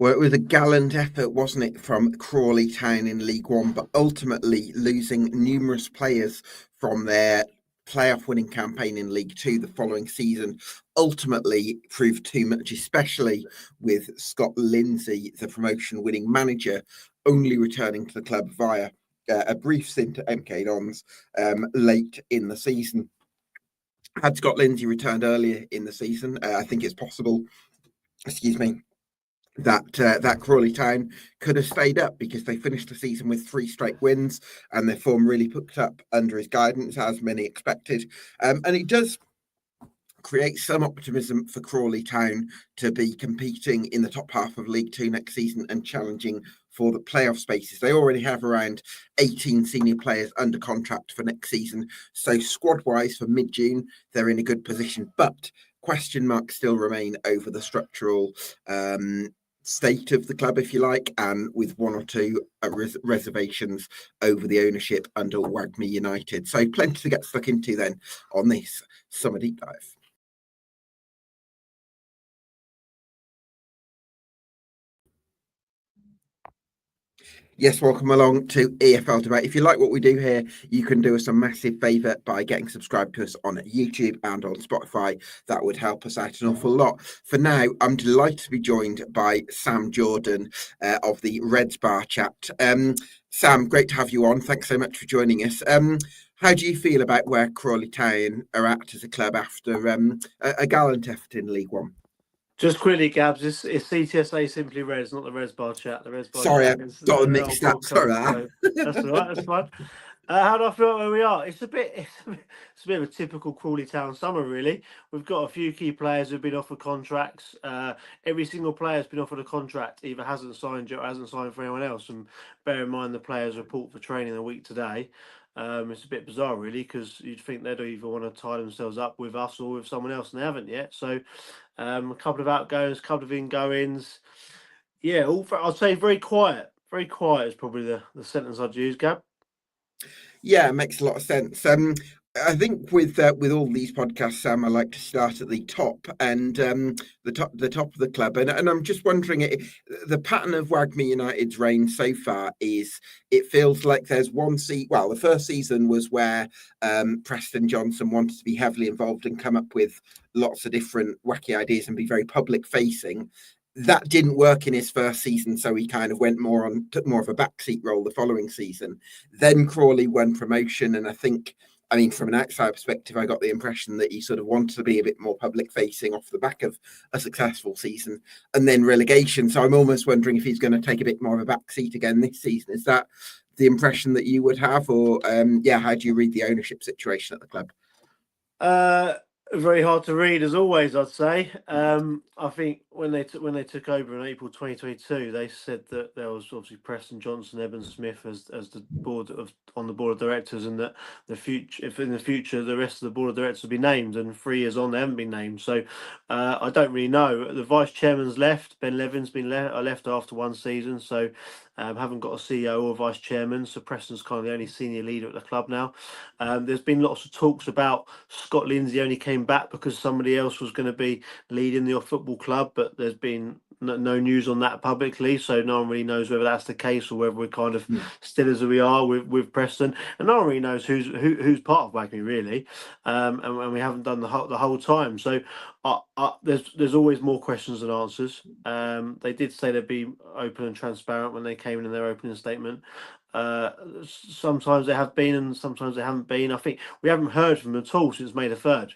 Well, it was a gallant effort, wasn't it, from Crawley Town in League One, but ultimately losing numerous players from their playoff winning campaign in League Two the following season ultimately proved too much, especially with Scott Lindsey, the promotion winning manager, only returning to the club via a brief stint at MK Dons late in the season. Had Scott Lindsey returned earlier in the season, I think it's possible, excuse me, that Crawley Town could have stayed up because they finished the season with 3 straight wins and their form really picked up under his guidance, as many expected. And it does create some optimism for Crawley Town to be competing in the top half of League Two next season and challenging for the playoff spaces. They already have around 18 senior players under contract for next season. So squad-wise for mid-June, they're in a good position. But question marks still remain over the structural state of the club, if you like, and with one or two reservations over the ownership under Wagme United. So plenty to get stuck into then on this summer deep dive. Yes, welcome along to EFL Debate. If you like what we do here, you can do us a massive favour by getting subscribed to us on YouTube and on Spotify. That would help us out an awful lot. For now, I'm delighted to be joined by Sam Jordan of the Reds Bar Chat. Sam, great to have you on. Thanks so much for joining us. How do you feel about where Crawley Town are at as a club after a gallant effort in League One? Just quickly, Gabs, it's CTSA Simply Reds, not the Reds Bar Chat. The Reds Bar Sorry, Chat I got them mixed up. Sorry. So that's all right. That's fine. How do I feel where we are? It's a bit of a typical Crawley Town summer, really. We've got a few key players who've been offered contracts. Every single player's been offered a contract, either hasn't signed yet or hasn't signed for anyone else. And bear in mind the players report for training a week today. It's a bit bizarre, really, because you'd think they'd either want to tie themselves up with us or with someone else, and they haven't yet. So a couple of outgoings, a couple of ingoings. Yeah, I'd say very quiet. Very quiet is probably the sentence I'd use, Gab. Yeah, it makes a lot of sense. I think with all these podcasts, Sam, I like to start at the top and the top of the club, and I'm just wondering, the pattern of Wagme United's reign so far is it feels like there's one seat. Well, the first season was where Preston Johnson wanted to be heavily involved and come up with lots of different wacky ideas and be very public facing. That didn't work in his first season, so he kind of took more of a backseat role the following season. Then Crawley won promotion, and I mean, from an outside perspective, I got the impression that he sort of wanted to be a bit more public facing off the back of a successful season, and then relegation. So I'm almost wondering if he's going to take a bit more of a backseat again this season. Is that the impression that you would have, or how do you read the ownership situation at the club? Very hard to read, as always, I'd say. I think when they took over in April 2022, they said that there was obviously Preston Johnson, Eben Smith as the on the board of directors, and that if in the future the rest of the board of directors will be named, and 3 years on they haven't been named. So I don't really know. The vice chairman's left. Ben Levin's been left after one season, so haven't got a CEO or vice chairman. So Preston's kind of the only senior leader at the club now. There's been lots of talks about Scott Lindsey only came back because somebody else was going to be leading the football club, but there's been no news on that publicly, so no one really knows whether that's the case or whether we're kind of still as we are with Preston, and no one really knows who's part of Wagme, really, and we haven't done the whole time. So there's always more questions than answers. They did say they'd be open and transparent when they came in their opening statement. Sometimes they have been and sometimes they haven't been. I think we haven't heard from them at all since May the 3rd,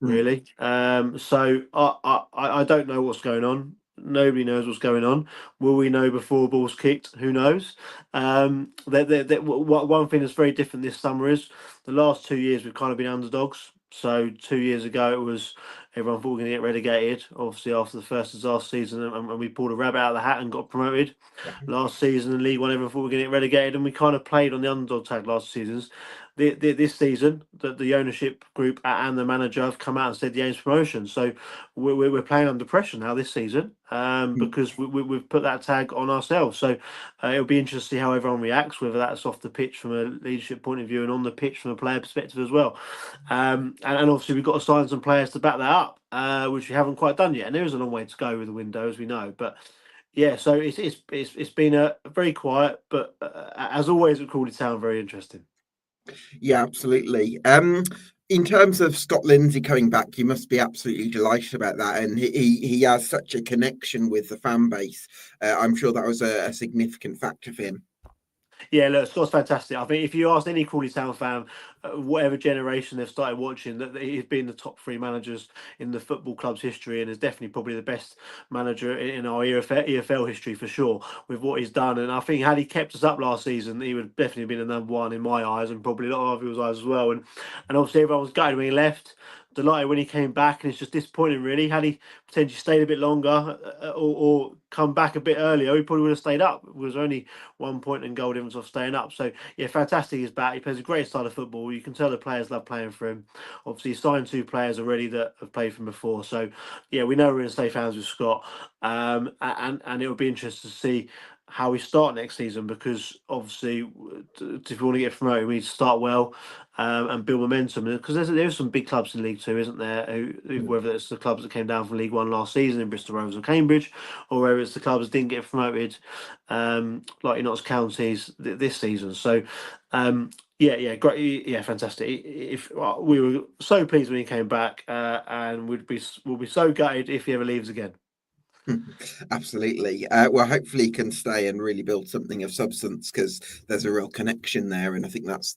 really. So I don't know what's going on. Nobody knows what's going on. Will we know before the ball's kicked? Who knows? One thing that's very different this summer is the last 2 years we've kind of been underdogs. So 2 years ago it was everyone thought we were going to get relegated, obviously after the first disaster season, and we pulled a rabbit out of the hat and got promoted. Last season in League One everyone thought we were going to get relegated, and we kind of played on the underdog tag last seasons. This season, the ownership group and the manager have come out and said the aim's promotion. So we're playing under pressure now this season because we've put that tag on ourselves. So it'll be interesting to see how everyone reacts, whether that's off the pitch from a leadership point of view and on the pitch from a player perspective as well. And obviously we've got to sign some players to back that up, which we haven't quite done yet. And there is a long way to go with the window, as we know. But Yeah, so it's been a very quiet, but as always at Crawley Town, very interesting. Yeah, absolutely. In terms of Scott Lindsey coming back, you must be absolutely delighted about that, and he has such a connection with the fan base. I'm sure that was a significant factor for him. Yeah, look, Scott's fantastic. I think if you ask any Crawley Town fan, whatever generation they've started watching, that he's been the top three managers in the football club's history, and is definitely probably the best manager in our EFL history for sure with what he's done. And I think had he kept us up last season, he would have definitely been the number one in my eyes, and probably a lot of other people's eyes as well. And obviously everyone was gutted when he left. Delighted when he came back, and it's just disappointing, really. Had he potentially stayed a bit longer or come back a bit earlier, he probably would have stayed up. It was only 1 point and goal difference off staying up. So yeah, fantastic. He's back. He plays a great style of football. You can tell the players love playing for him. Obviously, he's signed 2 players already that have played for him before. So yeah, we know we're going to stay fans with Scott. And it would be interesting to see how we start next season, because obviously if we want to get promoted, we need to start well and build momentum, because there's some big clubs in League Two, isn't there, whether it's the clubs that came down from League One last season in Bristol Rovers or Cambridge, or whether it's the clubs that didn't get promoted like in Notts Counties this season. So yeah, great, yeah, fantastic. If we were so pleased when he came back, and we'll be so gutted if he ever leaves again. Absolutely. Well, hopefully he can stay and really build something of substance, because there's a real connection there, and I think there's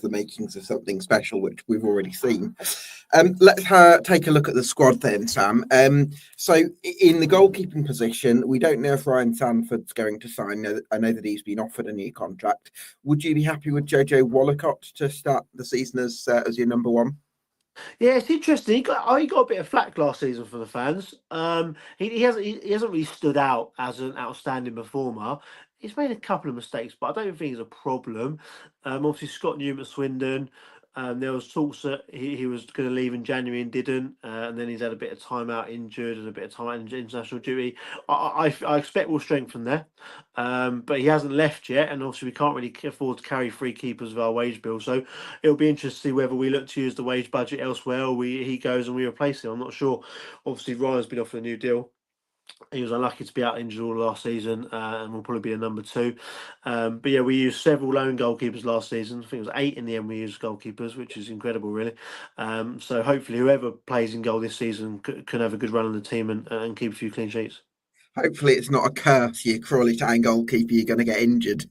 the makings of something special, which we've already seen. Let's take a look at the squad then, Sam. So in the goalkeeping position, we don't know if Ryan Sanford's going to sign. I know that he's been offered a new contract. Would you be happy with Jojo Wallacott to start the season as your number one? Yeah, it's interesting. He got a bit of flack last season for the fans. He hasn't really stood out as an outstanding performer. He's made a couple of mistakes, but I don't think it's a problem. Obviously Scott Newman Swindon. There was talks that he was going to leave in January and didn't, and then he's had a bit of time out injured and a bit of time out in international duty. I expect we'll strengthen there, but he hasn't left yet, and obviously we can't really afford to carry 3 keepers of our wage bill. So it'll be interesting to see whether we look to use the wage budget elsewhere, or he goes and we replace him. I'm not sure. Obviously Ryan's been offered a new deal. He was unlucky to be out injured all last season, and will probably be a number 2. But yeah, we used several lone goalkeepers last season. I think it was 8 in the end we used goalkeepers, which is incredible, really. So hopefully whoever plays in goal this season can have a good run on the team and keep a few clean sheets. Hopefully it's not a curse. You Crawley Town goalkeeper, you're going to get injured.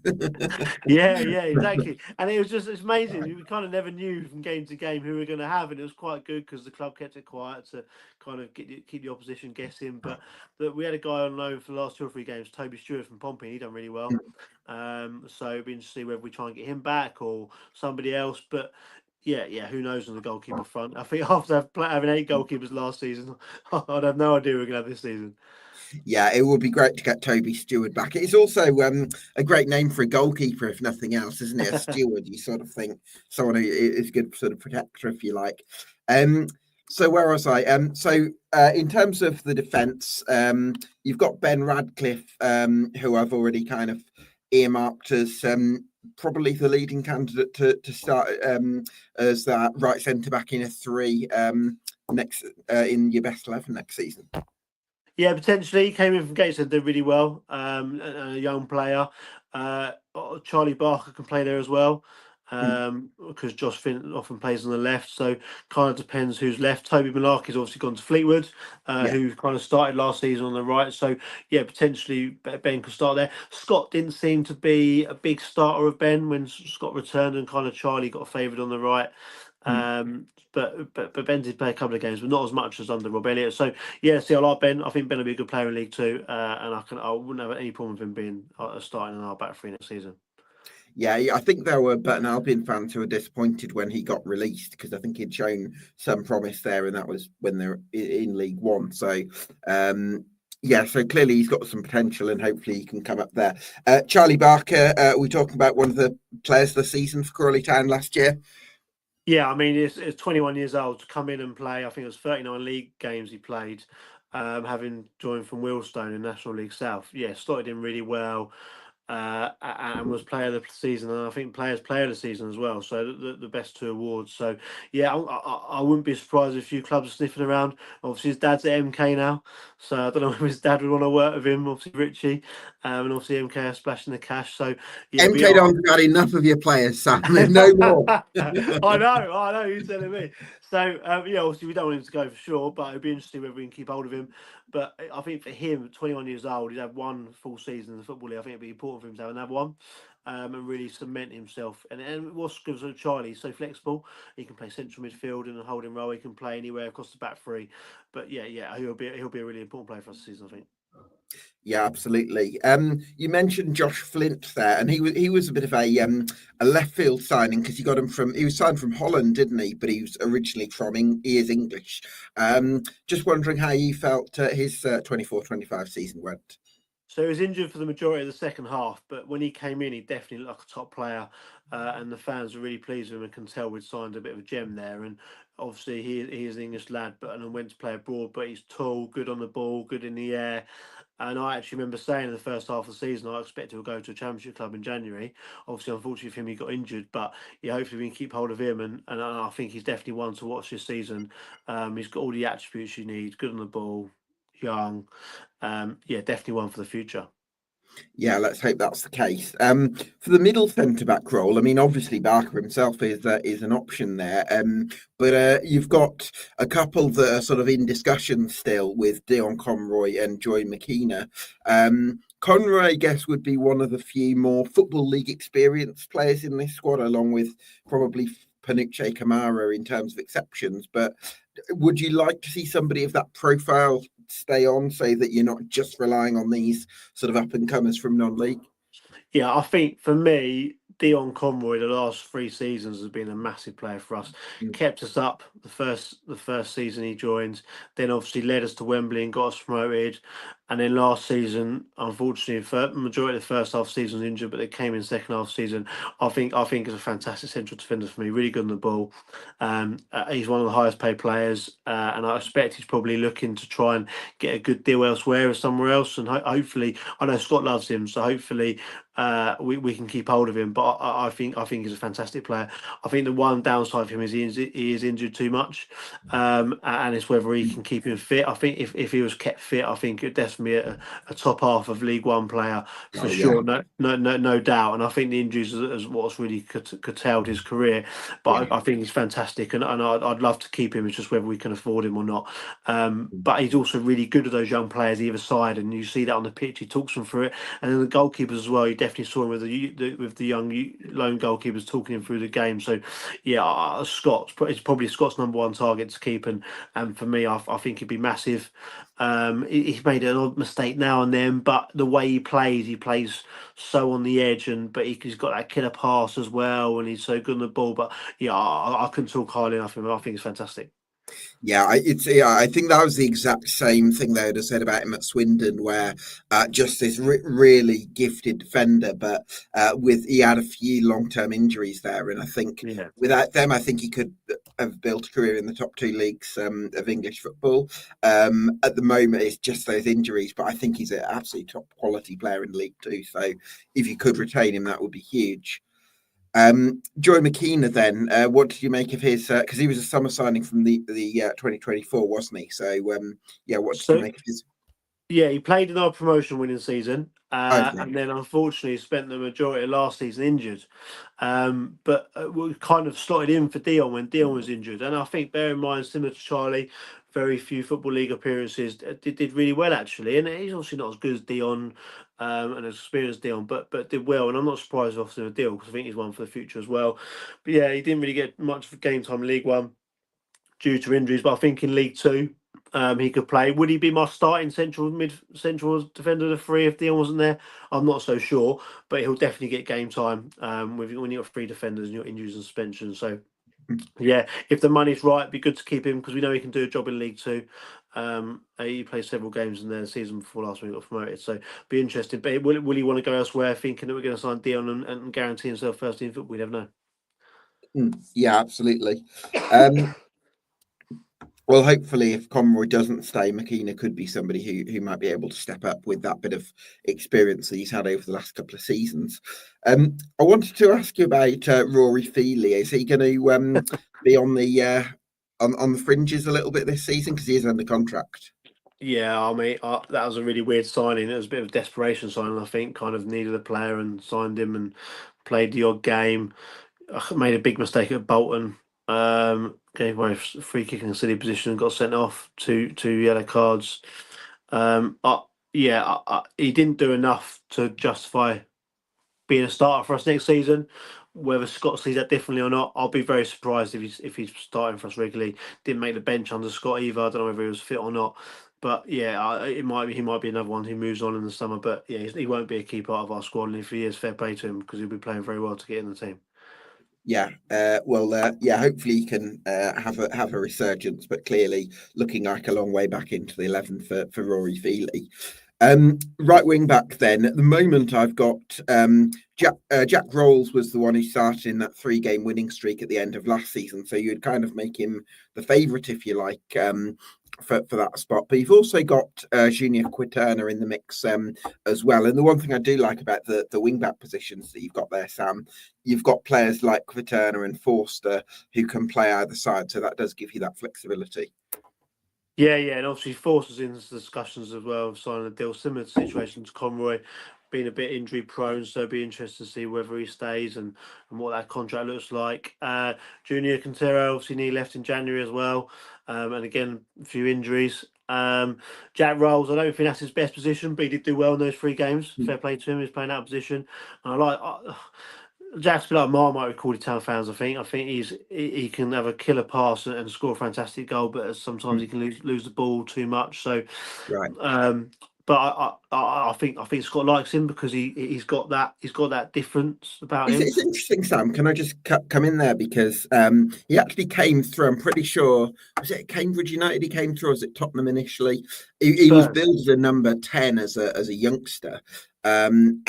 Yeah, exactly. And it's amazing. We kind of never knew from game to game who we were going to have, and it was quite good because the club kept it quiet to kind of keep the opposition guessing. But we had a guy on loan for the last 2 or 3 games, Toby Stewart from Pompey. He done really well. So it'd be interesting to see whether we try and get him back or somebody else. But yeah, who knows on the goalkeeper front? I think after having 8 goalkeepers last season, I'd have no idea we're going to have this season. Yeah, it would be great to get Toby Stewart back. It's also a great name for a goalkeeper, if nothing else, isn't it? A steward, you sort of think someone who is good sort of protector, if you like. So where was I? In terms of the defence, you've got Ben Radcliffe, who I've already kind of earmarked as probably the leading candidate to start as that right centre back in a 3 next in your best 11 next season. Yeah, potentially. He came in from Gateshead, did really well. A young player. Charlie Barker can play there as well, because Josh Finn often plays on the left. So kind of depends who's left. Toby Malarkey's obviously gone to Fleetwood, who kind of started last season on the right. So yeah, potentially Ben could start there. Scott didn't seem to be a big starter of Ben when Scott returned, and kind of Charlie got favoured on the right. But Ben did play a couple of games, but not as much as under Rob Elliott. So yeah, see, I like Ben. I think Ben will be a good player in League Two, and I wouldn't have any problem with him being starting in our back 3 next season. Yeah, I think there were Burton Albion fans who were disappointed when he got released, because I think he'd shown some promise there, and that was when they're in League One. So yeah, so clearly he's got some potential, and hopefully he can come up there. Charlie Barker, we're talking about one of the players of the season for Crawley Town last year. Yeah, I mean, it's 21 years old to come in and play. I think it was 39 league games he played, having joined from Wealdstone in National League South. Yeah, started in really well. and was player of the season, and I think player of the season as well. So the best two awards. So yeah, I wouldn't be surprised if a few clubs are sniffing around. Obviously, his dad's at MK now, so I don't know if his dad would want to work with him. Obviously, Richie, and obviously MK are splashing the cash. So yeah, MK don't got enough of your players, Sam. No more. I know, you're telling me. So yeah, obviously we don't want him to go for sure, but it'd be interesting whether we can keep hold of him. But I think for him, 21 years old, he's had one full season in the football league. I think it'd be important for him to have another one, and really cement himself. And what's good for Charlie, he's so flexible. He can play central midfield and a holding role. He can play anywhere across the back three. But yeah, he'll be a really important player for us this season, I think. Yeah, absolutely. You mentioned Josh Flint there, and he was a bit of a left field signing because he was signed from Holland, didn't he? But he was originally he is English. Just wondering how you felt his 24-25 season went. So he was injured for the majority of the second half, but when he came in, he definitely looked like a top player, and the fans were really pleased with him and can tell we'd signed a bit of a gem there. And obviously, he is an English lad, but and went to play abroad. But he's tall, good on the ball, good in the air. And I actually remember saying in the first half of the season, I expect he'll go to a championship club in January. Obviously, unfortunately for him, he got injured, but yeah, hopefully we can keep hold of him. And I think he's definitely one to watch this season. He's got all the attributes you need, good on the ball, young. Yeah, definitely one for the future. Yeah, let's hope that's the case. For the middle centre back role, I mean, obviously Barker himself is an option there, but you've got a couple that are sort of in discussion still with Dion Conroy and Joy McKenna. Conroy, I guess, would be one of the few more Football League experienced players in this squad, along with probably Panuche Kamara in terms of exceptions. But would you like to see somebody of that profile stay on so that you're not just relying on these sort of up and comers from non-league? Yeah, I think for me, Dion Conroy, the last 3 seasons has been a massive player for us. Mm. Kept us up the first season he joined, then obviously led us to Wembley and got us promoted. And then last season, unfortunately, for the majority of the first half season was injured, but they came in second half season. I think is a fantastic central defender for me, really good on the ball. He's one of the highest paid players, and I expect he's probably looking to try and get a good deal elsewhere or somewhere else. And hopefully, I know Scott loves him, so hopefully we can keep hold of him. But I think he's a fantastic player. I think the one downside of him is he is injured too much, and it's whether he can keep him fit. I think if he was kept fit, I think it'd definitely be a top half of League One player for Oh yeah, sure. No doubt. And I think the injuries is what's really curtailed his career. yeah. But I think he's fantastic, and I'd love to keep him. It's just whether we can afford him or not. But he's also really good at those young players either side, and you see that on the pitch. He talks them through it, and then the goalkeepers as well. You definitely saw him with the young lone goalkeepers talking him through the game. So yeah, it's probably Scott's number one target to keep, and for me, I think he'd be massive. He's made an odd mistake now and then, but the way he plays so on the edge, he's got that killer pass as well, and he's so good on the ball. But yeah, I couldn't talk highly enough of him. I think it's fantastic. Yeah, I think that was the exact same thing they would have said about him at Swindon, where just this really gifted defender, but he had a few long-term injuries there, and I think Yeah. without them, I think he could have built a career in the top two leagues of English football. At the moment, it's just those injuries, but I think he's an absolutely top quality player in League Two. So if you could retain him, that would be huge. Joy McKenna, then, what did you make of his? Because he was a summer signing from the 2024, wasn't he? So, yeah, what did you So make of his? yeah, he played in our promotion winning season, Okay. and then unfortunately spent the majority of last season injured. But we kind of slotted in for Dion when Dion was injured, and I think bear in mind, similar to Charlie, very few football league appearances did really well actually, and he's obviously not as good as Dion. And as experienced Dion, but did well, and I'm not surprised obviously with Dion because I think he's one for the future as well. But yeah, he didn't really get much of game time in League One due to injuries, but I think in League Two, he could play. Would he be my starting central defender of the three if Dion wasn't there? I'm not so sure, but he'll definitely get game time. When you got three defenders and your injuries and suspension, so yeah, if the money's right, it'd be good to keep him because we know he can do a job in League Two. He played several games in the season before last when he got promoted, so be interesting. But will he want to go elsewhere, thinking that we're going to sign Dion and guarantee himself first team football? We never know. Yeah, absolutely. Um, Well, hopefully, if Conroy doesn't stay, McKenna could be somebody who might be able to step up with that bit of experience that he's had over the last couple of seasons. I wanted to ask you about Rory Feely. Is he going to be on the fringes a little bit this season because he is under contract? Yeah, I mean, that was a really weird signing. It was a bit of a desperation signing, I think. Kind of needed a player and signed him and played the odd game. I made a big mistake at Bolton. Gave away a free kick in a silly position and got sent off. Two yellow cards. He didn't do enough to justify being a starter for us next season. Whether Scott sees that differently or not, I'll be very surprised if he's starting for us regularly. Didn't make the bench under Scott either. I don't know whether he was fit or not. But yeah, he might be another one who moves on in the summer. But yeah, he won't be a key part of our squad. And if he is, fair play to him because he'll be playing very well to get in the team. Yeah, hopefully he can have a resurgence, but clearly looking like a long way back into the 11 for Rory Feely. Right wing back then. At the moment, I've got Jack Rolls was the one who started in that 3-game winning streak at the end of last season, so you'd kind of make him the favourite, if you like, for that spot. But you've also got Junior Quiterna in the mix as well. And the one thing I do like about the wing back positions that you've got there, Sam, you've got players like Quiterna and Forster who can play either side, so that does give you that flexibility. Yeah, and obviously Forster's in discussions as well, signing a deal similar to situation to Conroy, being a bit injury prone, so it'll be interesting to see whether he stays and what that contract looks like. Junior Quintero obviously knee left in January as well, and again a few injuries. Jack Rolls, I don't think that's his best position, but he did do well in those 3 games. Fair play to him, he's playing that position. And I like. Jack's a bit like Marmite with Crawley Town fans. I think he can have a killer pass and score a fantastic goal, but sometimes he can lose the ball too much. So, Right. But I think Scott likes him because he's got that difference about him. It's interesting, Sam. Can I just come in there because he actually came through. I'm pretty sure was it Cambridge United? He came through. Or was it Tottenham initially? He was billed as a number 10 as a youngster, and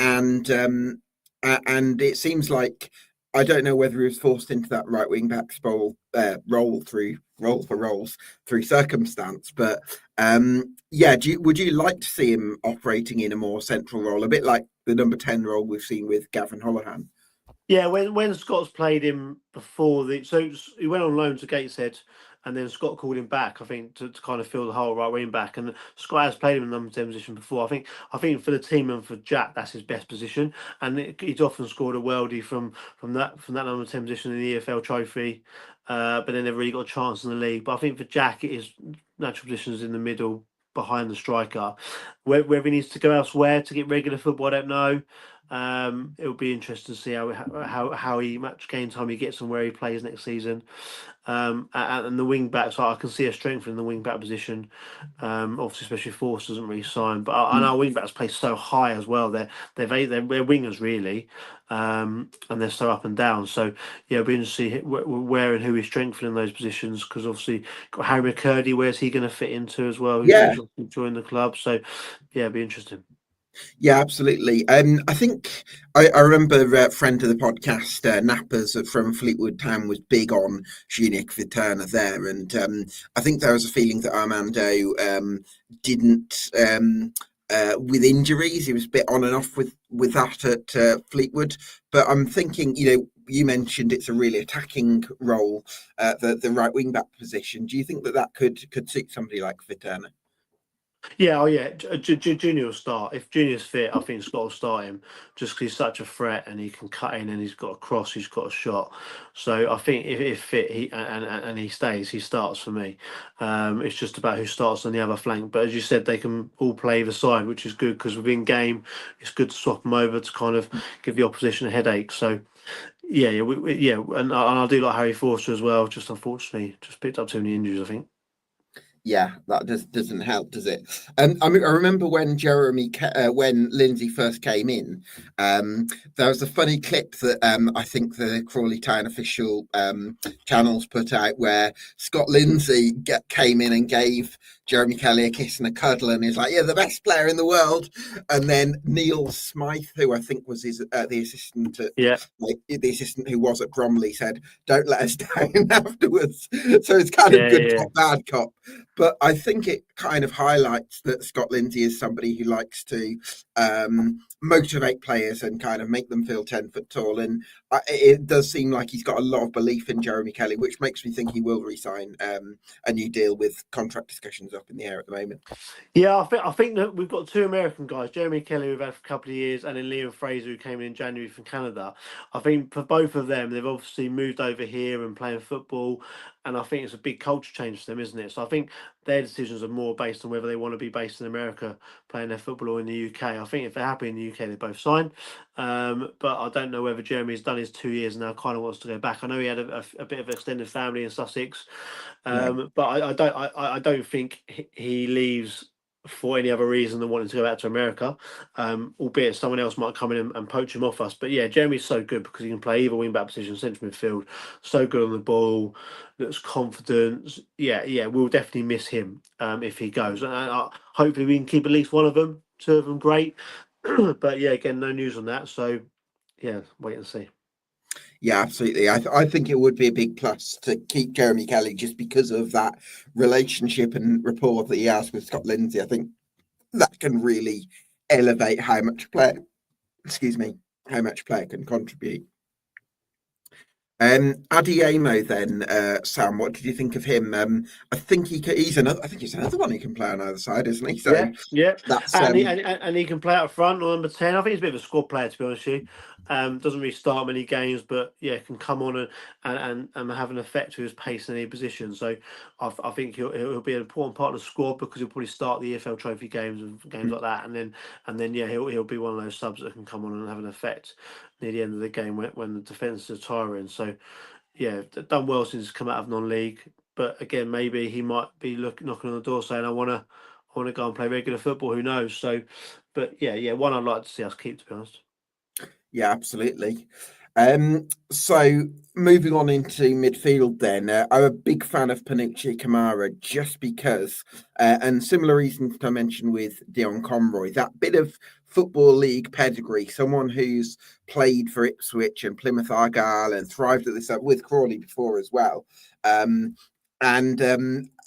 it seems like I don't know whether he was forced into that right wing back role for roles through circumstance, but would you like to see him operating in a more central role, a bit like the number 10 role we've seen with Gavin Holohan? Yeah, when Scott's played him before so he went on loan to Gateshead, and then Scott called him back, I think, to kind of fill the whole right wing back. And Scott has played him in the number 10 position before. I think for the team and for Jack, that's his best position. And he's often scored a worldie from that number 10 position in the EFL Trophy, but then never really got a chance in the league. But I think for Jack, it is natural positions in the middle behind the striker. Whether he needs to go elsewhere to get regular football, I don't know. It'll be interesting to see how he much game time he gets and where he plays next season. And the wing backs, I can see a strength in the wing back position. Obviously, especially if Force doesn't really sign, but I know wing backs play so high as well. They're wingers really, and they're so up and down. So yeah, it'll be interesting to see where and who is strengthening those positions, because obviously got Harry McCurdy. Where's he going to fit into as well? Yeah. Who's joined the club. So yeah, it'll be interesting. Yeah, absolutely. I think I remember a friend of the podcast, Nappers from Fleetwood Town, was big on Junior Viterna there, and I think there was a feeling that Armando didn't. With injuries, he was a bit on and off with that at Fleetwood. But I'm thinking, you mentioned it's a really attacking role, the right wing back position. Do you think that could suit somebody like Viterna? Yeah, Junior will start. If Junior's fit, I think Scott will start him just because he's such a threat and he can cut in and he's got a cross, he's got a shot. So I think if fit and he stays, he starts for me. It's just about who starts on the other flank. But as you said, they can all play either side, which is good because within game, it's good to swap them over to kind of give the opposition a headache. So and I do like Harry Forster as well. Just unfortunately, just picked up too many injuries, I think. Yeah, that doesn't help, does it? I mean, I remember when when Lindsay first came in, there was a funny clip that I think the Crawley Town official channels put out where Scott Lindsey came in and gave Jeremy Kelly a kiss and a cuddle, and he's like, "Yeah, the best player in the world." And then Neil Smythe, who I think was his the assistant at Yeah, the assistant who was at Bromley, said, "Don't let us down" afterwards. So it's kind of yeah, good yeah. cop, bad cop. But I think it kind of highlights that Scott Lindsey is somebody who likes to motivate players and kind of make them feel 10 foot tall. And it does seem like he's got a lot of belief in Jeremy Kelly, which makes me think he will resign a new deal with contract discussions up in the air at the moment. Yeah, I think that we've got two American guys, Jeremy Kelly, we've had for a couple of years, and then Liam Fraser, who came in January from Canada. I think for both of them, they've obviously moved over here and playing football, and I think it's a big culture change for them, isn't it? So I think their decisions are more based on whether they want to be based in America playing their football or in the UK. I think if they're happy in the UK, they both sign. But I don't know whether Jeremy's done his 2 years now, kind of wants to go back. I know he had a bit of extended family in Sussex, Yeah. but I don't think he leaves for any other reason than wanting to go back to America. Albeit someone else might come in and poach him off us. But yeah, Jeremy's so good because he can play either wing back position, central midfield. So good on the ball, looks confident. Yeah, yeah, we'll definitely miss him if he goes. And hopefully we can keep at least one of them. Two of them, great. But yeah, again, no news on that. So yeah, wait and see. Yeah, absolutely. I think it would be a big plus to keep Jeremy Kelly just because of that relationship and rapport that he has with Scott Lindsay. I think that can really elevate how much player, excuse me, how much player can contribute. Adiemo then, Sam, what did you think of him? I think he's another. I think he's another one who can play on either side, isn't he? So Yeah, yeah, that's and he can play up front or number 10. I think he's a bit of a squad player, to be honest with you. Doesn't really start many games, but yeah, can come on and have an effect to his pace in any position. So I think he'll be an important part of the squad because he'll probably start the EFL Trophy games and games like that, and then yeah, he'll be one of those subs that can come on and have an effect near the end of the game when the defence is tiring. So yeah, done well since he's come out of non-league. But again, maybe he might be knocking on the door saying, I want to go and play regular football. Who knows? So, but yeah, one I'd like to see us keep, to be honest. Yeah, absolutely. So moving on into midfield, then I'm a big fan of Panucci Kamara just because, and similar reasons to mention with Dion Conroy, that bit of football league pedigree, someone who's played for Ipswich and Plymouth Argyle and thrived at this with Crawley before as well, um, and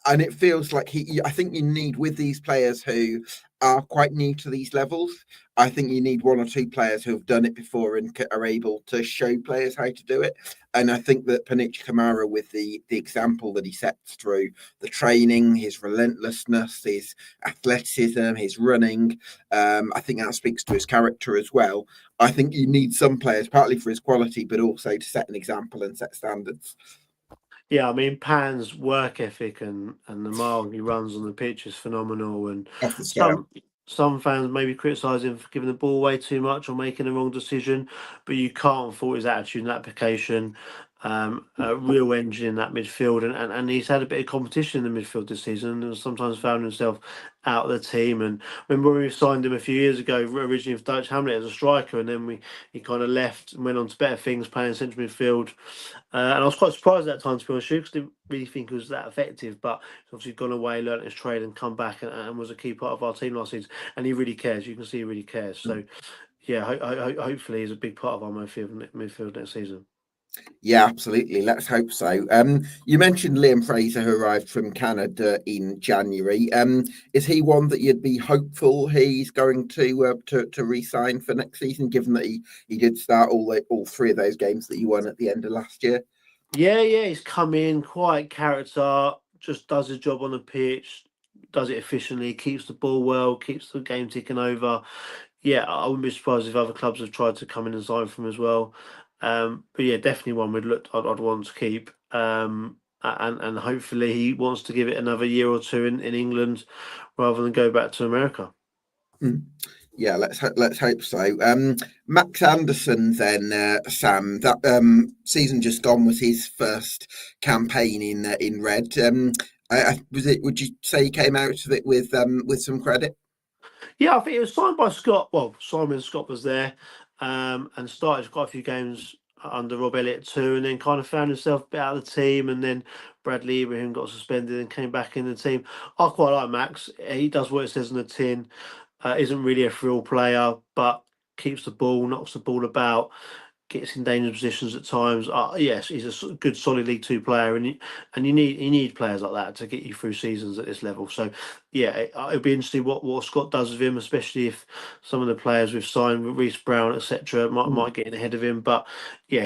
and it feels like I think you need with these players who are quite new to these levels. I think you need one or two players who have done it before and are able to show players how to do it. And I think that Panucci Kamara, with the example that he sets through the training, his relentlessness, his athleticism, his running, I think that speaks to his character as well. I think you need some players, partly for his quality, but also to set an example and set standards. Yeah, I mean Pan's work ethic and the mile he runs on the pitch is phenomenal. And Off the scale. some some fans maybe criticise him for giving the ball away too much or making the wrong decision, but you can't fault his attitude and application. A real engine in that midfield, and he's had a bit of competition in the midfield this season, and sometimes found himself out of the team. And remember when we signed him a few years ago, originally for Dutch Hamlet as a striker, and then he kind of left and went on to better things, playing central midfield. And I was quite surprised at that time, to be honest, because I didn't really think he was that effective. But he's obviously gone away, learnt his trade, and come back and was a key part of our team last season. And he really cares. You can see he really cares. So yeah, hopefully he's a big part of our midfield next season. Yeah, absolutely. Let's hope so. You mentioned Liam Fraser, who arrived from Canada in January. Is he one that you'd be hopeful he's going to re-sign for next season, given that he did start all three of those games that you won at the end of last year? Yeah, he's come in, quiet character, just does his job on the pitch, does it efficiently, keeps the ball well, keeps the game ticking over. Yeah, I wouldn't be surprised if other clubs have tried to come in and sign from as well. But yeah, definitely one I'd want to keep. And hopefully he wants to give it another year or two in England rather than go back to America. Mm. Yeah, let's hope so. Max Anderson, then Sam. That season just gone was his first campaign in Red. Was it? Would you say he came out of it with some credit? Yeah, I think it was signed by Scott. Well, Simon Scott was there, and started quite a few games under Rob Elliott too, and then kind of found himself a bit out of the team, and then Bradley Ibrahim got suspended and came back in the team. I quite like Max. He does what it says on the tin. Isn't really a frill player, but keeps the ball, knocks the ball about, gets in dangerous positions at times. Yes, he's a good, solid League Two player, and you need players like that to get you through seasons at this level. So, yeah, it'll be interesting what Scott does with him, especially if some of the players we've signed, Reece Brown, etc., might get in ahead of him. But yeah,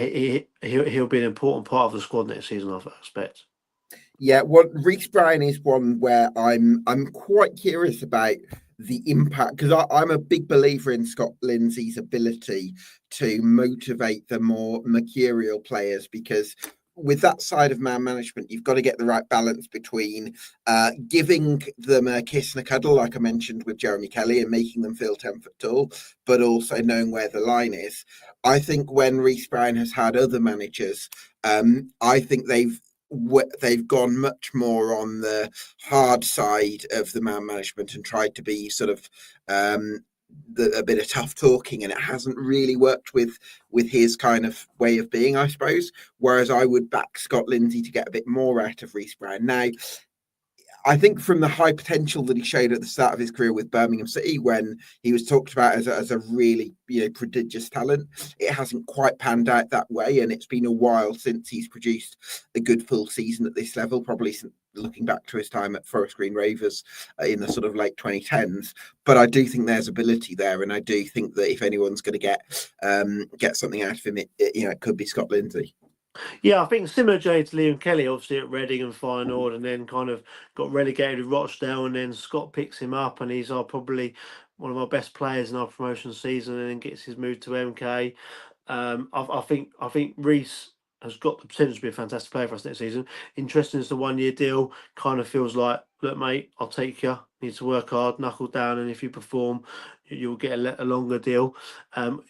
he'll be an important part of the squad next season, I expect. Yeah, well, Reece Brown is one where I'm quite curious about the impact, because I'm a big believer in Scott Lindsey's ability to motivate the more mercurial players, because with that side of man management, you've got to get the right balance between giving them a kiss and a cuddle, like I mentioned with Jeremy Kelly, and making them feel 10 foot tall, but also knowing where the line is. I think when Reece Brown has had other managers, I think they've gone much more on the hard side of the man management and tried to be sort of a bit of tough talking, and it hasn't really worked with his kind of way of being, I suppose. Whereas I would back Scott Lindsey to get a bit more out of Reece Brown. Now, I think from the high potential that he showed at the start of his career with Birmingham City, when he was talked about as a really prodigious talent, it hasn't quite panned out that way, and it's been a while since he's produced a good full season at this level. Probably since looking back to his time at Forest Green Rovers in the sort of late 2010s. But I do think there's ability there, and I do think that if anyone's going to get something out of him, it could be Scott Lindsey. Yeah, I think similar to Liam Kelly, obviously at Reading and Feyenoord, and then kind of got relegated with Rochdale, and then Scott picks him up, and he's probably one of our best players in our promotion season, and then gets his move to MK. I think Reece has got the potential to be a fantastic player for us next season. Interesting is the 1 year deal. Kind of feels like, look, mate, I'll take you. Need to work hard, knuckle down, and if you perform, you'll get a longer deal.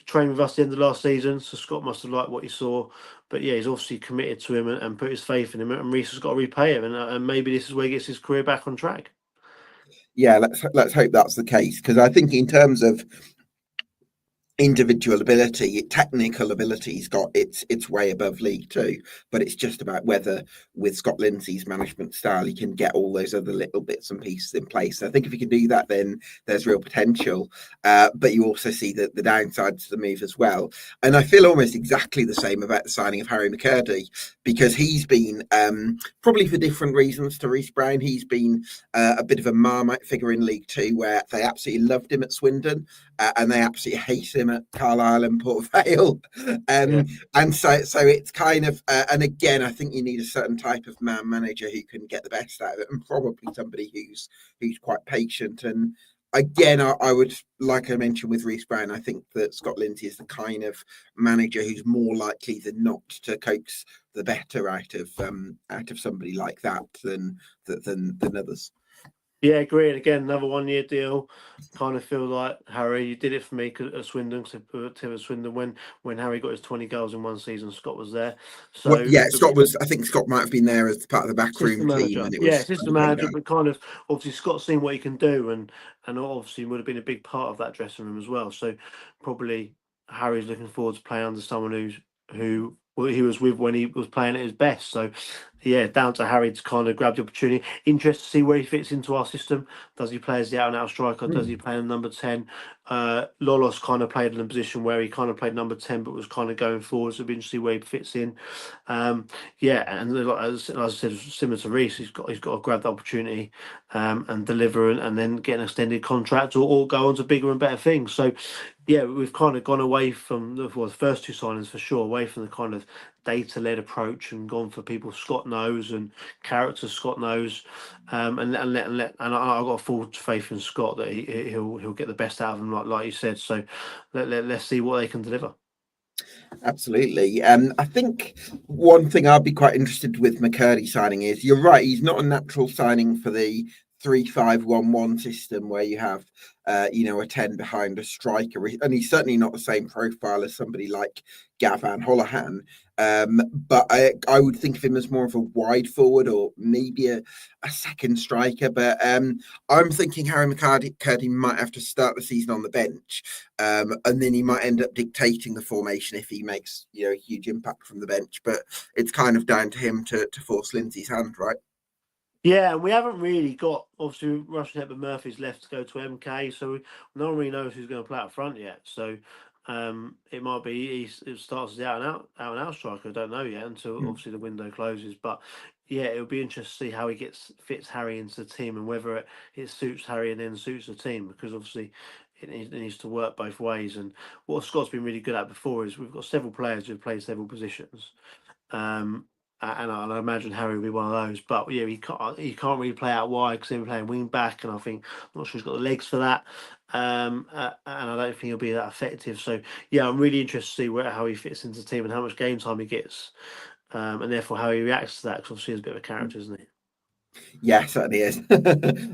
Trained with us at the end of last season, so Scott must have liked what he saw. But yeah, he's obviously committed to him and put his faith in him, and Reece has got to repay him, and maybe this is where he gets his career back on track. Yeah, let's hope that's the case, because I think in terms of individual ability, technical ability's got it's way above League Two, but it's just about whether with Scott Lindsey's management style he can get all those other little bits and pieces in place. I think if he can do that, then there's real potential. But you also see the downsides to the move as well. And I feel almost exactly the same about the signing of Harry McCurdy, because he's been probably for different reasons to Reece Brown. He's been a bit of a Marmite figure in League Two, where they absolutely loved him at Swindon. And they absolutely hate him at Carlisle and Port Vale. And so it's kind of, and again, I think you need a certain type of man manager who can get the best out of it, and probably somebody who's quite patient. And again, I would, like I mentioned with Reece Brown, I think that Scott Lindsey is the kind of manager who's more likely than not to coax the better out of somebody like that than others. Yeah, agree. And again, another 1 year deal. Kind of feel like, Harry, you did it for me at Swindon. Because Tim at Swindon, when Harry got his 20 goals in one season, Scott was there. So well, yeah, Scott was. I think Scott might have been there as part of the backroom team, and it was assistant manager, but kind of obviously Scott's seen what he can do, and obviously would have been a big part of that dressing room as well. So probably Harry's looking forward to playing under someone who he was with when he was playing at his best. So yeah, down to Harry to kind of grab the opportunity. Interested to see where he fits into our system. Does he play as the out and out striker? Does he play in number 10? Lolos kind of played in a position where he kind of played number 10, but was kind of going forward. So it'll be interesting where he fits in. Yeah, and as I said, similar to Reece, he's got to grab the opportunity and deliver, and then get an extended contract or go on to bigger and better things. So yeah, we've kind of gone away from the first two signings for sure, away from the kind of data-led approach, and gone for people Scott knows and characters Scott knows, and I've got full faith in Scott that he'll get the best out of them, like you said. So let's see what they can deliver. Absolutely. I think one thing I'd be quite interested with McCurdy signing is, you're right, he's not a natural signing for the 3-5-1-1 system where you have a 10 behind a striker. And he's certainly not the same profile as somebody like Gavan Holohan. But I would think of him as more of a wide forward or maybe a second striker. But I'm thinking Harry McCurdy might have to start the season on the bench. And then he might end up dictating the formation if he makes a huge impact from the bench. But it's kind of down to him to force Lindsey's hand, right? Yeah, and we haven't really got, obviously, Russian Hepburn Murphy's left to go to MK, so no one really knows who's going to play up front yet. So it might be it starts as the out and out striker. I don't know yet until obviously the window closes. But yeah, it'll be interesting to see how he fits Harry into the team and whether it suits Harry and then suits the team, because obviously it needs to work both ways. And what Scott's been really good at before is we've got several players who play several positions. And I imagine Harry will be one of those. But yeah, he can't really play out wide because he'll be playing wing back, and I'm not sure he's got the legs for that. And I don't think he'll be that effective. So yeah, I'm really interested to see how he fits into the team and how much game time he gets, and therefore how he reacts to that. Because obviously he's a bit of a character, isn't he? Yeah, certainly is.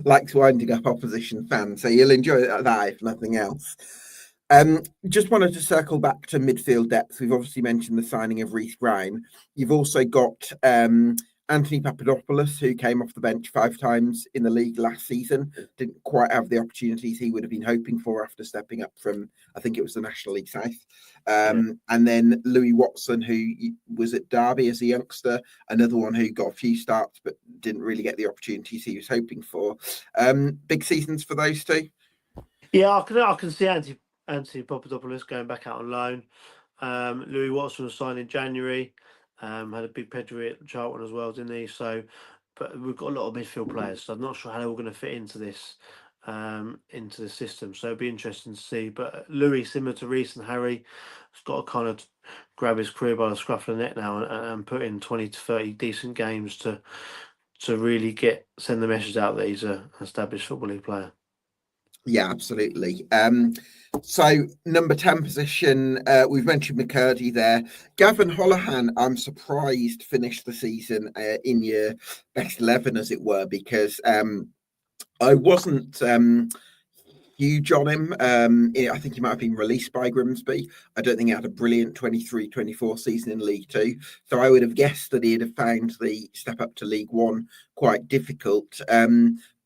Likes winding up opposition fans, so you'll enjoy that if nothing else. Just wanted to circle back to midfield depth. We've obviously mentioned the signing of Reece Brown. You've also got Anthony Papadopoulos, who came off the bench 5 times in the league last season. Didn't quite have the opportunities he would have been hoping for after stepping up from, I think it was the National League South. And then Louis Watson, who was at Derby as a youngster, another one who got a few starts but didn't really get the opportunities he was hoping for. Big seasons for those two? Yeah, I can see Anthony Papadopoulos going back out on loan. Louis Watson was signed in January. Had a big pedigree at Charlton as well, didn't he? So, but we've got a lot of midfield players, so I'm not sure how they're all going to fit into this system. So it'll be interesting to see. But Louis, similar to Reece and Harry, has got to kind of grab his career by the scruff of the neck now and put in 20 to 30 decent games to really send the message out that he's an established Football League player. Yeah, absolutely. So number 10 position, we've mentioned McCurdy there. Gavin Holohan, I'm surprised, finished the season in your best 11, as it were, because I wasn't huge on him. I think he might have been released by Grimsby. I don't think he had a brilliant 23-24 season in League Two. So I would have guessed that he'd have found the step up to League One quite difficult.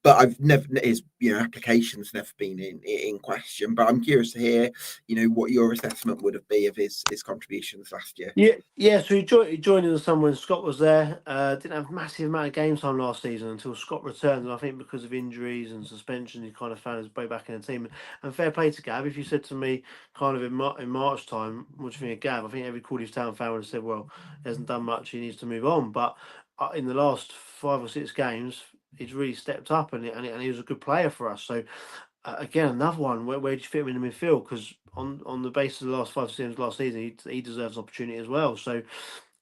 But I've never, his application's never been in question. But I'm curious to hear, what your assessment would have been of his contributions last year. Yeah. So he joined in the summer when Scott was there. Didn't have a massive amount of game time last season until Scott returned, and I think because of injuries and suspension, he kind of found his way back in the team. And fair play to Gav. If you said to me, kind of in March time, what do you think of Gav? I think every Crawley Town fan would have said, well, he hasn't done much. He needs to move on. But in the last 5 or 6 games, he's really stepped up, and he was a good player for us. So again, another one. Where do you fit him in the midfield? Because on the basis of the last 5 seasons last season, he deserves opportunity as well. So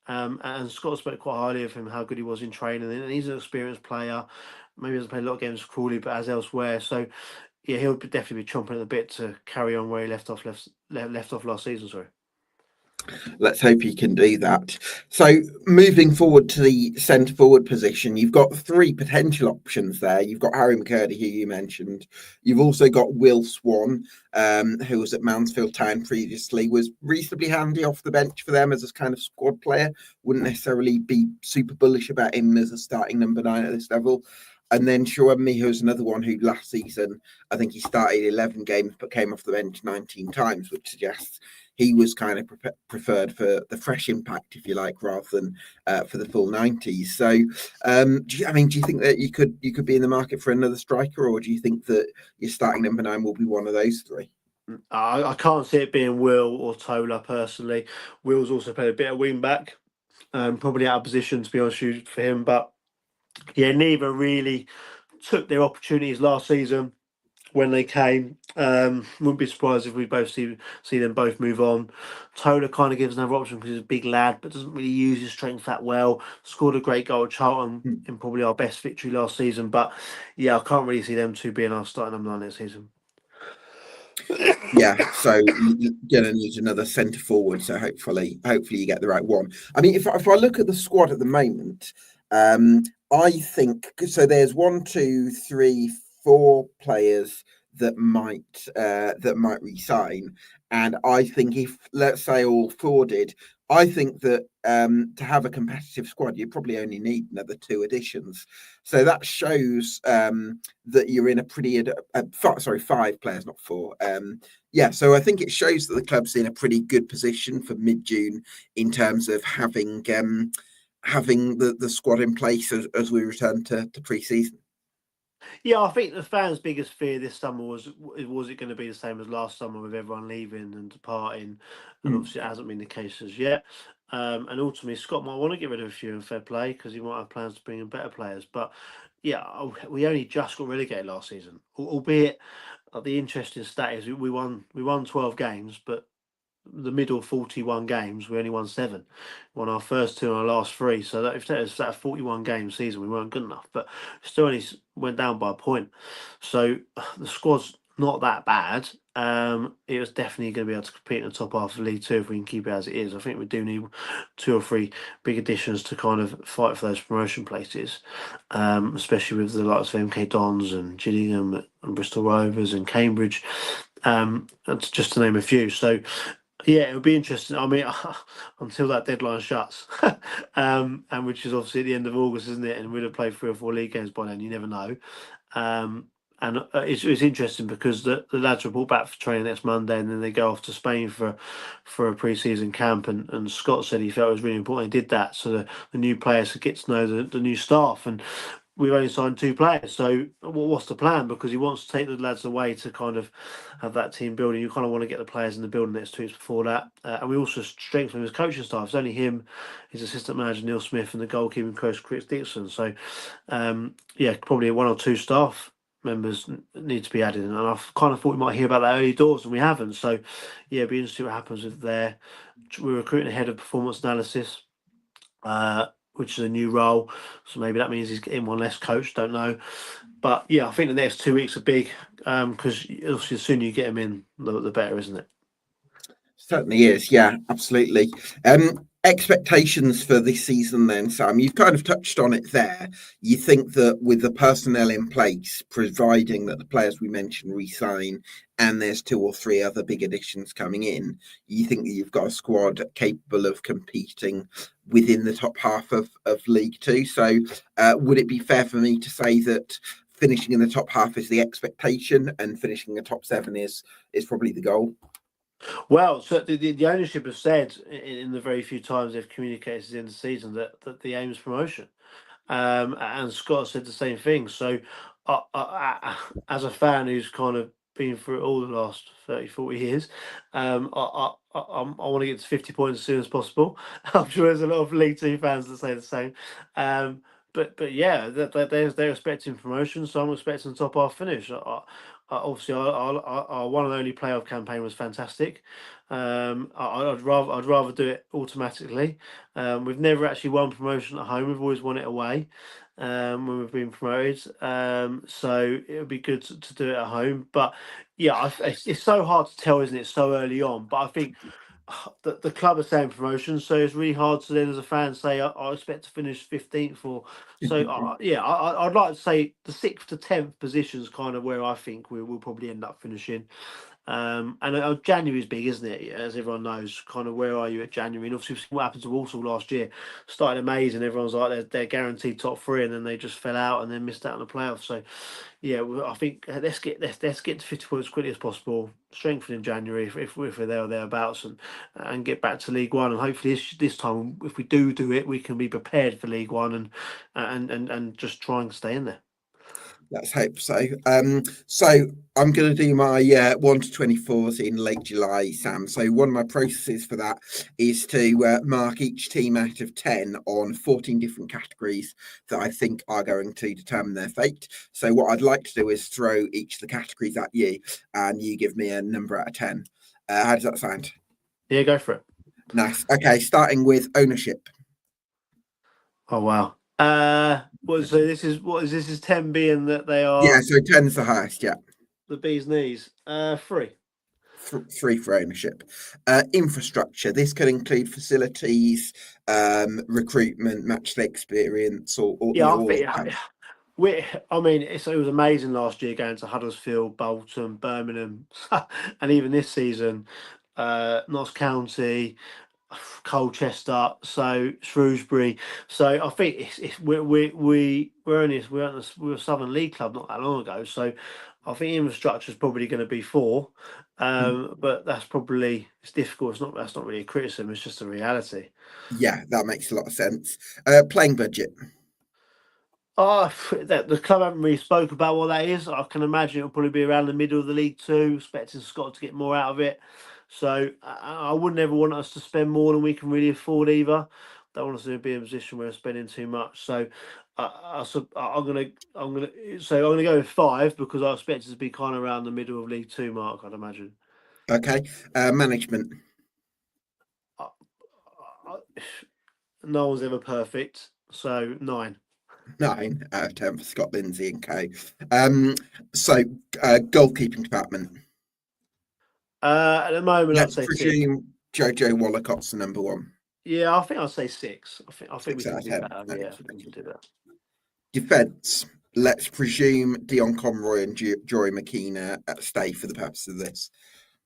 and Scott spoke quite highly of him, how good he was in training, and he's an experienced player. Maybe hasn't played a lot of games for Crawley, but as elsewhere. So yeah, he'll definitely be chomping at the bit to carry on where he left off last season. Sorry. Let's hope he can do that. So moving forward to the centre forward position, you've got 3 potential options there. You've got Harry McCurdy, who you mentioned. You've also got Will Swan, who was at Mansfield Town previously, was reasonably handy off the bench for them as a kind of squad player. Wouldn't necessarily be super bullish about him as a starting number 9 at this level. And then Shawemi, who's another one who last season, I think he started 11 games but came off the bench 19 times, which suggests he was kind of preferred for the fresh impact, if you like, rather than for the full 90s. So, do you think that you could be in the market for another striker, or do you think that your starting number 9 will be one of those 3? I can't see it being Will or Tola personally. Will's also played a bit of wing back, probably out of position to be honest for him. But yeah, neither really took their opportunities last season when they came. Wouldn't be surprised if we both see them both move on. Tola kind of gives another option because he's a big lad, but doesn't really use his strength that well. Scored a great goal at Charlton in probably our best victory last season. But yeah, I can't really see them 2 being our starting number 9 next season. Yeah, so you're gonna need another centre forward. So hopefully you get the right one. I mean, if I look at the squad at the moment, I think so. There's 1, 2, 3, 4 players that might resign. And I think if, let's say, all four did, I think that to have a competitive squad, you probably only need another two additions. So that shows that you're in a pretty five players, not four. Yeah, so I think it shows that the club's in a pretty good position for mid-June in terms of having the squad in place as we return to pre-season. Yeah, I think the fans' biggest fear this summer was it going to be the same as last summer with everyone leaving and departing, and obviously it hasn't been the case as yet. And ultimately, Scott might want to get rid of a few in fair play because he might have plans to bring in better players. But yeah, we only just got relegated last season, albeit the interesting stat is we won 12 games, but the middle 41 games, we only won 7. Won our first 2 and our last 3. So that if that is that 41 game season, we weren't good enough, but still only went down by a point. So the squad's not that bad. It was definitely going to be able to compete in the top half of League Two if we can keep it as it is. I think we do need 2 or 3 big additions to kind of fight for those promotion places, especially with the likes of MK Dons and Gillingham and Bristol Rovers and Cambridge, just to name a few. So yeah, it would be interesting. I mean, until that deadline shuts, and which is obviously at the end of August, isn't it? And we'd have played 3 or 4 league games by then. You never know. And it's interesting because the lads report back for training next Monday, and then they go off to Spain for a pre-season camp. And Scott said he felt it was really important he did that so the new players could get to know the new staff. And we've only signed 2 players, so what's the plan? Because he wants to take the lads away to kind of have that team building. You kind of want to get the players in the building next 2 weeks before that, and we also strengthen his coaching staff. It's only him, his assistant manager Neil Smith, and the goalkeeping coach Chris Dixon. So, yeah, probably 1 or 2 staff members need to be added, and I kind of thought we might hear about that early doors, and we haven't. So, yeah, it'd be interesting to see what happens with there. We're recruiting a head of performance analysis, which is a new role. So maybe that means he's getting one less coach. Don't know, but yeah, I think the next 2 weeks are big because obviously the sooner you get him in, the better, isn't it? Certainly is, yeah, absolutely. Expectations for this season then, Sam, you've kind of touched on it there. You think that with the personnel in place, providing that the players we mentioned re-sign and there's 2 or 3 other big additions coming in, you think that you've got a squad capable of competing within the top half of League Two. So would it be fair for me to say that finishing in the top half is the expectation and finishing the top 7 is probably the goal? Well, so the ownership has said in the very few times they've communicated in the season that the aim is promotion, and Scott said the same thing. So, as a fan who's kind of been through it all the last 30, 40 years, I want to get to 50 points as soon as possible. I'm sure there's a lot of League Two fans that say the same. But yeah, they're expecting promotion, so I'm expecting the top half finish. Obviously, our one and only playoff campaign was fantastic. I'd rather do it automatically. We've never actually won promotion at home. We've always won it away when we've been promoted. So it would be good to do it at home. But yeah, it's so hard to tell, isn't it? So early on. But I think the club are saying promotion, so it's really hard to then, as a fan, say I expect to finish 15th or so. Yeah, I'd like to say the 6th to 10th position is kind of where I think we will probably end up finishing. And January is big, isn't it? As everyone knows, kind of where are you at January? And obviously, we've seen what happened to Walsall last year. Started amazing, everyone's like they're guaranteed top 3, and then they just fell out and then missed out on the playoffs. So, yeah, I think let's get to 50 points as quickly as possible. Strengthen in January if we're there or thereabouts, and get back to League One. And hopefully this time, if we do it, we can be prepared for League One and just try and stay in there. Let's hope so. So I'm going to do my 1 to 24s in late July, Sam. So one of my processes for that is to mark each team out of 10 on 14 different categories that I think are going to determine their fate. So what I'd like to do is throw each of the categories at you, and you give me a number out of 10. How does that sound? Yeah, go for it. Nice. Okay, starting with ownership. Oh wow. So this is 10 being that they are. Yeah, so 10's the highest. Yeah. The bee's knees. 3. 3 for ownership. Infrastructure. This could include facilities, recruitment, match day experience, or Yeah, all of them. I mean, it was amazing last year going to Huddersfield, Bolton, Birmingham, and even this season, Notts County, Colchester, so Shrewsbury. So I think we're a Southern League club not that long ago. So I think infrastructure is probably going to be four, Mm. but it's difficult. That's not really a criticism. It's just a reality. Yeah, that makes a lot of sense. Playing budget. Oh, that the club haven't really spoke about what that is. I can imagine it'll probably be around the middle of the League Two, expecting Scott to get more out of it. So I wouldn't ever want us to spend more than we can really afford either. Don't want us to be in a position where we're spending too much. So I'm gonna go with five because I expect it to be kind of around the middle of League Two mark. I'd imagine. Okay. Management. I, no one's ever perfect, so 9. 9 out of 10 for Scott Lindsey and co. So goalkeeping department. At the moment, I'd Let's say 6. presume Jojo Wallocott's the number one. Yeah, I think I'll say 6. I think we Six out can of do 10. better. Yeah, I think we can do better. Defence. Let's presume Dion Conroy and Jory McKenna stay for the purpose of this.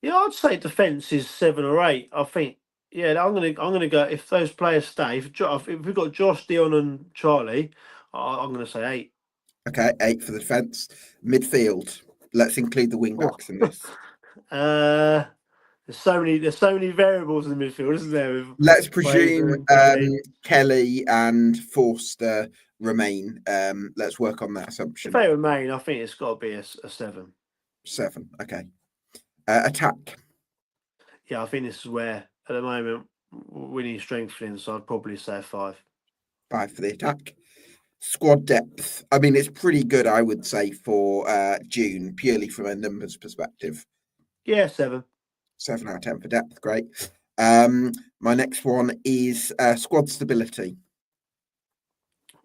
Yeah, I'd say defence is 7 or 8. I think. Yeah, I'm gonna go if those players stay. If we've got Josh, Dion, and Charlie, I'm gonna say 8. Okay, 8 for the defence. Midfield. Let's include the wing Oh. backs in this. There's so many variables in the midfield, isn't there? With Let's Fraser presume and Kelly. Kelly and Forster remain. Let's work on that If assumption. they remain, I think it's got to be a 7. 7. Okay. Attack. Yeah, I think this is where at the moment we need strengthening, so I'd probably say 5. 5 for the attack. Squad depth. I mean, it's pretty good, I would say, for June, purely from a numbers perspective. Yeah, 7. 7 out of 10 for depth. Great. My next one is squad stability.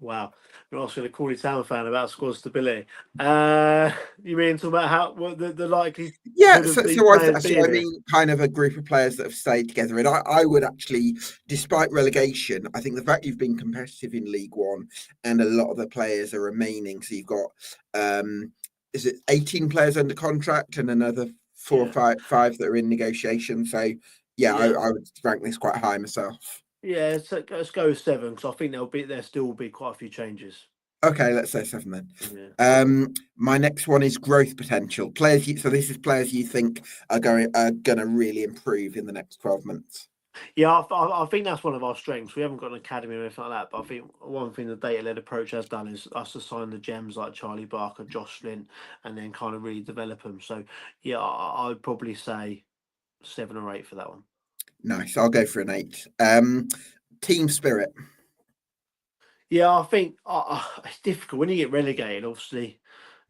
Wow. You're asking a Crawley Town fan about squad stability. You mean talking about what the likely Yeah, of so these I players being here? mean kind of a group of players that have stayed together. And I would actually, despite relegation, I think the fact you've been competitive in League One and a lot of the players are remaining. So you've got is it 18 players under contract and another 4 or 5 that are in negotiation. So yeah, I would rank this quite high myself. Yeah, let's go with 7 because I think there still will be quite a few changes. Okay, let's say 7 then. Yeah. My next one is growth potential. So this is players you think are going to really improve in the next 12 months. Yeah, I think that's one of our strengths. We haven't got an academy or anything like that, but I think one thing the data-led approach has done is us assign the gems like Charlie Barker, Josh Flint, and then kind of really develop them. So yeah, I'd probably say 7 or 8 for that one. Nice. I'll go for an 8. Team spirit. Yeah, I think it's difficult when you get relegated. Obviously,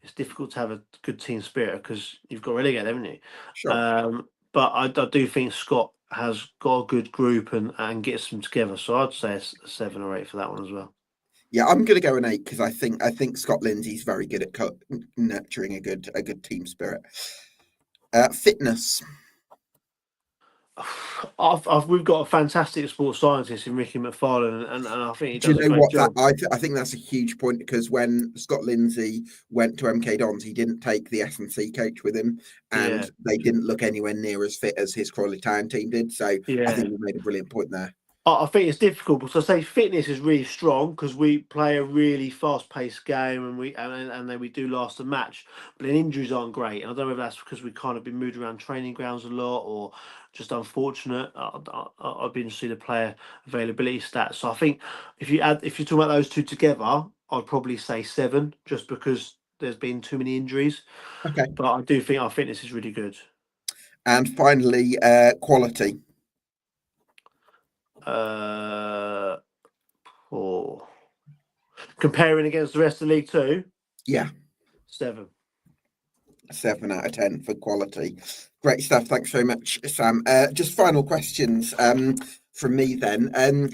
it's difficult to have a good team spirit because you've got relegated, haven't you? Sure. But I do think Scott has got a good group and gets them together. So I'd say a 7 or 8 for that one as well. Yeah, I'm going to go an 8 because I think Scott Lindsey's very good at nurturing a good team spirit. Fitness. We've got a fantastic sports scientist in Ricky McFarlane, and I think he Do you does a know great what job. I think that's a huge point because when Scott Lindsey went to MK Dons, he didn't take the S&C coach with him, and Yeah, they didn't look anywhere near as fit as his Crawley Town team did. So I yeah. think you made a brilliant point there. I think it's difficult because I say fitness is really strong because we play a really fast-paced game and then we do last a match, but then injuries aren't great. And I don't know if that's because we kind of been moved around training grounds a lot or just unfortunate. I'd be interested to player availability stats. So I think if you're talking about those two together, I'd probably say 7 just because there's been too many injuries. Okay. But I do think our fitness is really good. And finally, quality. Or comparing against the rest of League Two, Yeah. 7. 7 out of 10 for quality. Great stuff. Thanks very much, Sam. Just final questions from me then.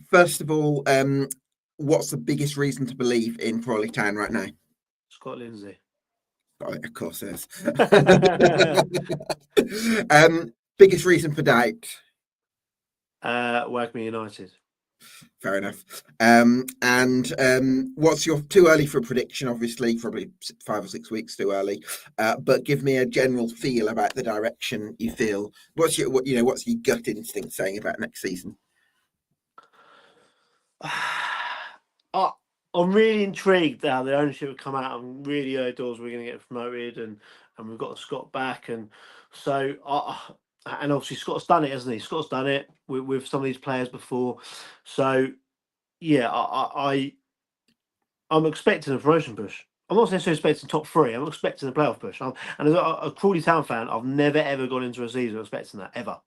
First of all, what's the biggest reason to believe in Crawley Town right now? Scott Lindsey. Oh, of course it is. Biggest reason for doubt? Wagme United. Fair enough. What's your too early for a prediction? Obviously, probably 5 or 6 weeks too early. But give me a general feel about the direction you feel. What's your gut instinct saying about next season? I'm really intrigued how the ownership would come out and really early doors we're going to get promoted, and we've got Scott back, and so and obviously Scott's done it, hasn't he? Scott's done it with some of these players before, so yeah, I'm expecting a promotion push. I'm not necessarily expecting top three. I'm expecting a playoff push. And as a Crawley Town fan, I've never ever gone into a season expecting that ever.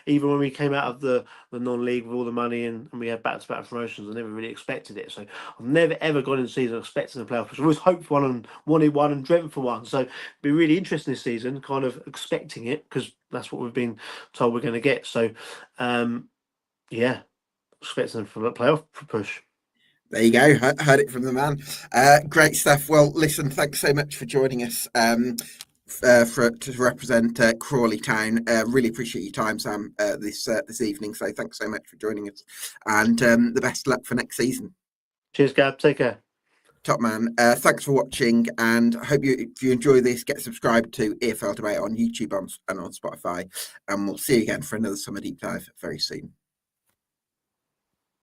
Even when we came out of the non-league with all the money and we had back-to-back promotions, I never really expected it. So I've never ever gone into season expecting a playoff push. I always hoped for one and wanted one and dreamt for one. So it'd be really interesting this season, kind of expecting it because that's what we've been told we're going to get. So yeah, expecting for a playoff push. There you go. Heard it from the man. Great stuff. Well, listen, thanks so much for joining us to represent Crawley Town. Really appreciate your time, Sam, this evening. So thanks so much for joining us, and the best luck for next season. Cheers, Gab. Take care. Top man. Thanks for watching, and I hope if you enjoy this, get subscribed to EFL Debate on YouTube and on Spotify, and we'll see you again for another Summer Deep Dive very soon.